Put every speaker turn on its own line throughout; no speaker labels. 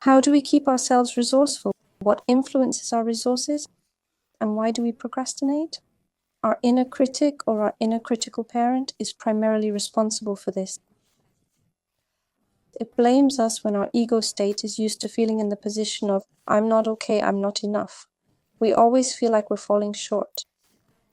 How do we keep ourselves resourceful? What influences our resources? And why do we procrastinate? Our inner critic or our inner critical parent is primarily responsible for this. It blames us when our ego state is used to feeling in the position of, I'm not okay, I'm not enough. We always feel like we're falling short.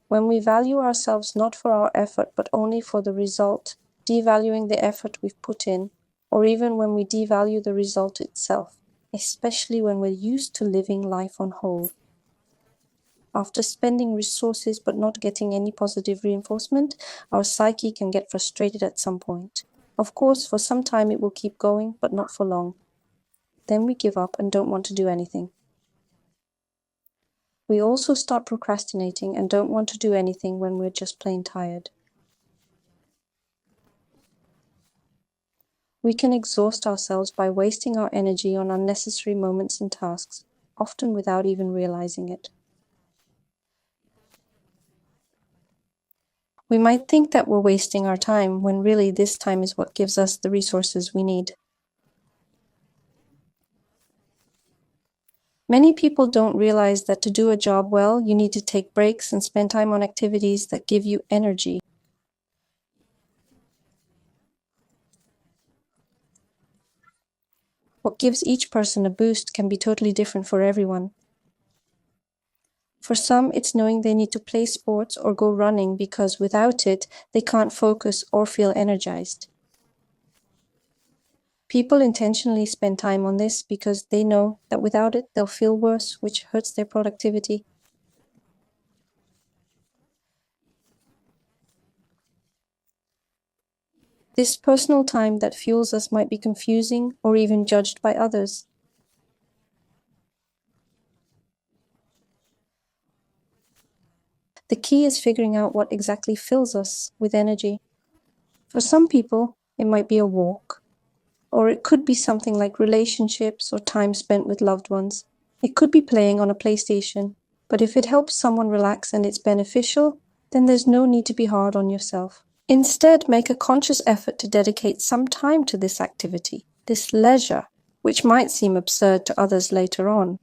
When we value ourselves not for our effort, but only for the result, devaluing the effort we've put in, or even when we devalue the result itself, especially when we're used to living life on hold. After spending resources but not getting any positive reinforcement, our psyche can get frustrated at some point. Of course, for some time it will keep going, but not for long. Then we give up and don't want to do anything. We also start procrastinating and don't want to do anything when we're just plain tired. We can exhaust ourselves by wasting our energy on unnecessary moments and tasks, often without even realizing it. We might think that we're wasting our time, when really this time is what gives us the resources we need. Many people don't realize that to do a job well, you need to take breaks and spend time on activities that give you energy. What gives each person a boost can be totally different for everyone. For some, it's knowing they need to play sports or go running because without it, they can't focus or feel energized. People intentionally spend time on this because they know that without it, they'll feel worse, which hurts their productivity. This personal time that fuels us might be confusing or even judged by others. The key is figuring out what exactly fills us with energy. For some people, it might be a walk, or it could be something like relationships or time spent with loved ones. It could be playing on a PlayStation, but if it helps someone relax and it's beneficial, then there's no need to be hard on yourself. Instead, make a conscious effort to dedicate some time to this activity, this leisure, which might seem absurd to others later on.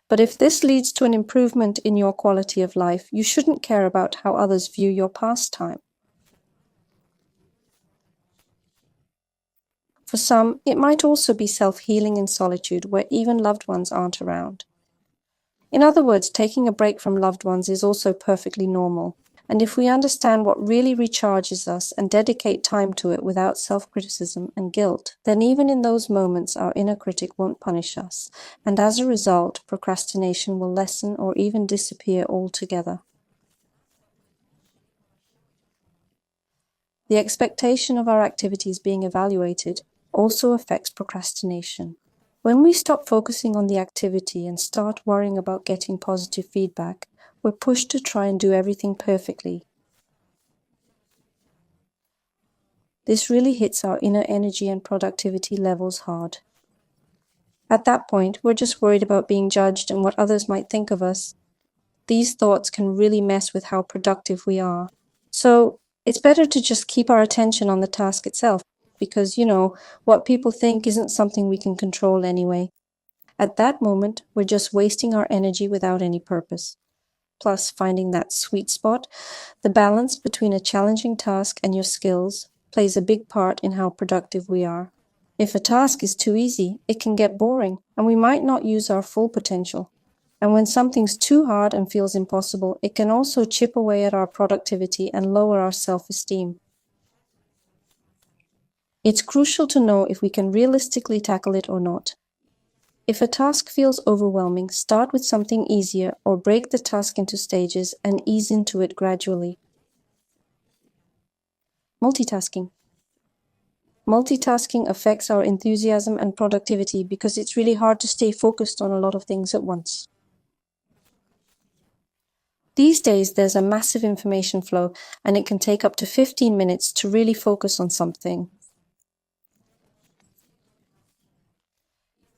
But if this leads to an improvement in your quality of life, you shouldn't care about how others view your pastime. For some, it might also be self-healing in solitude where even loved ones aren't around. In other words, taking a break from loved ones is also perfectly normal. And if we understand what really recharges us and dedicate time to it without self-criticism and guilt, then even in those moments our inner critic won't punish us, and as a result, procrastination will lessen or even disappear altogether. The expectation of our activities being evaluated also affects procrastination. When we stop focusing on the activity and start worrying about getting positive feedback, we're pushed to try and do everything perfectly. This really hits our inner energy and productivity levels hard. At that point, we're just worried about being judged and what others might think of us. These thoughts can really mess with how productive we are. So it's better to just keep our attention on the task itself, because, what people think isn't something we can control anyway. At that moment, we're just wasting our energy without any purpose. Plus, finding that sweet spot, the balance between a challenging task and your skills, plays a big part in how productive we are. If a task is too easy, it can get boring, and we might not use our full potential. And when something's too hard and feels impossible, it can also chip away at our productivity and lower our self-esteem. It's crucial to know if we can realistically tackle it or not. If a task feels overwhelming, start with something easier or break the task into stages and ease into it gradually. Multitasking. Multitasking affects our enthusiasm and productivity because it's really hard to stay focused on a lot of things at once. These days, there's a massive information flow, and it can take up to 15 minutes to really focus on something.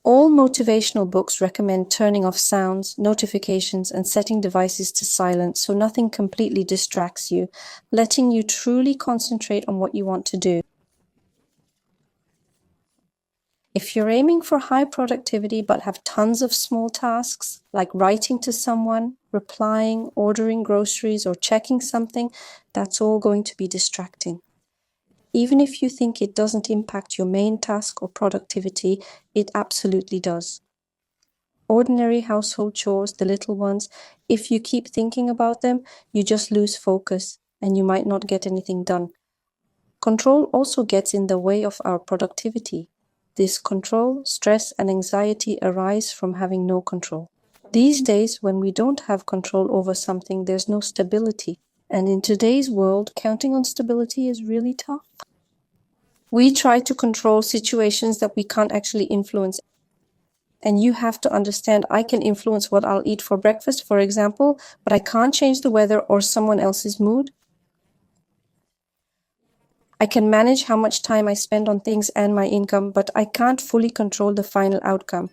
All motivational books recommend turning off sounds, notifications, and setting devices to silent so nothing completely distracts you, letting you truly concentrate on what you want to do. If you're aiming for high productivity but have tons of small tasks, like writing to someone, replying, ordering groceries, or checking something, that's all going to be distracting. Even if you think it doesn't impact your main task or productivity, it absolutely does. Ordinary household chores, the little ones, if you keep thinking about them, you just lose focus and you might not get anything done. Control also gets in the way of our productivity. This control, stress, and anxiety arise from having no control. These days, when we don't have control over something, there's no stability. And in today's world, counting on stability is really tough. We try to control situations that we can't actually influence. And you have to understand, I can influence what I'll eat for breakfast, for example, but I can't change the weather or someone else's mood. I can manage how much time I spend on things and my income, but I can't fully control the final outcome.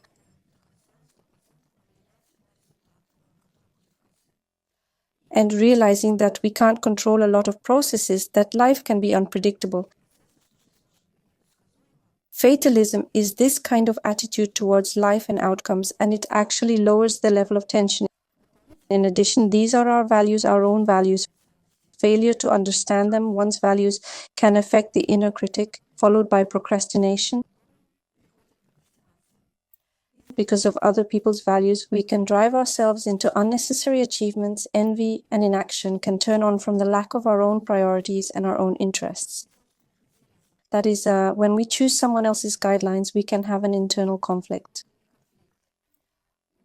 And realizing that we can't control a lot of processes, that life can be unpredictable. Fatalism is this kind of attitude towards life and outcomes, and it actually lowers the level of tension. In addition, these are our values, our own values. Failure to understand them, one's values, can affect the inner critic, followed by procrastination. Because of other people's values, we can drive ourselves into unnecessary achievements. Envy and inaction can turn on from the lack of our own priorities and our own interests. That is, when we choose someone else's guidelines, we can have an internal conflict.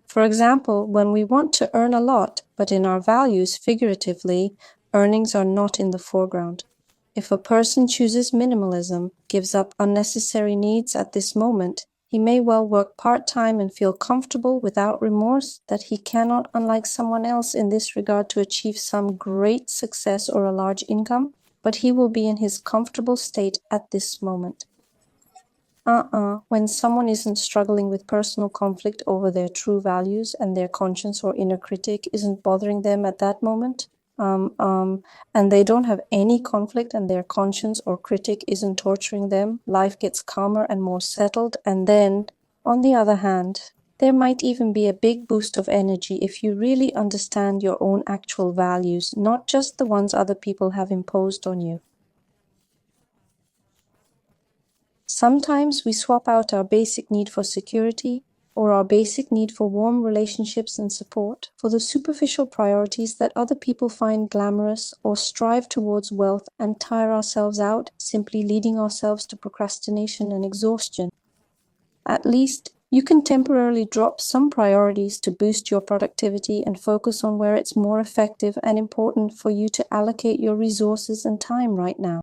For example, when we want to earn a lot, but in our values, figuratively, earnings are not in the foreground. If a person chooses minimalism, gives up unnecessary needs at this moment, he may well work part-time and feel comfortable without remorse that he cannot, unlike someone else in this regard, to achieve some great success or a large income, but he will be in his comfortable state at this moment. When someone isn't struggling with personal conflict over their true values and their conscience or inner critic isn't bothering them at that moment, and they don't have any conflict and their conscience or critic isn't torturing them, life gets calmer and more settled. And then, on the other hand, there might even be a big boost of energy if you really understand your own actual values, not just the ones other people have imposed on you. Sometimes we swap out our basic need for security or our basic need for warm relationships and support for the superficial priorities that other people find glamorous, or strive towards wealth and tire ourselves out, simply leading ourselves to procrastination and exhaustion. At least, you can temporarily drop some priorities to boost your productivity and focus on where it's more effective and important for you to allocate your resources and time right now.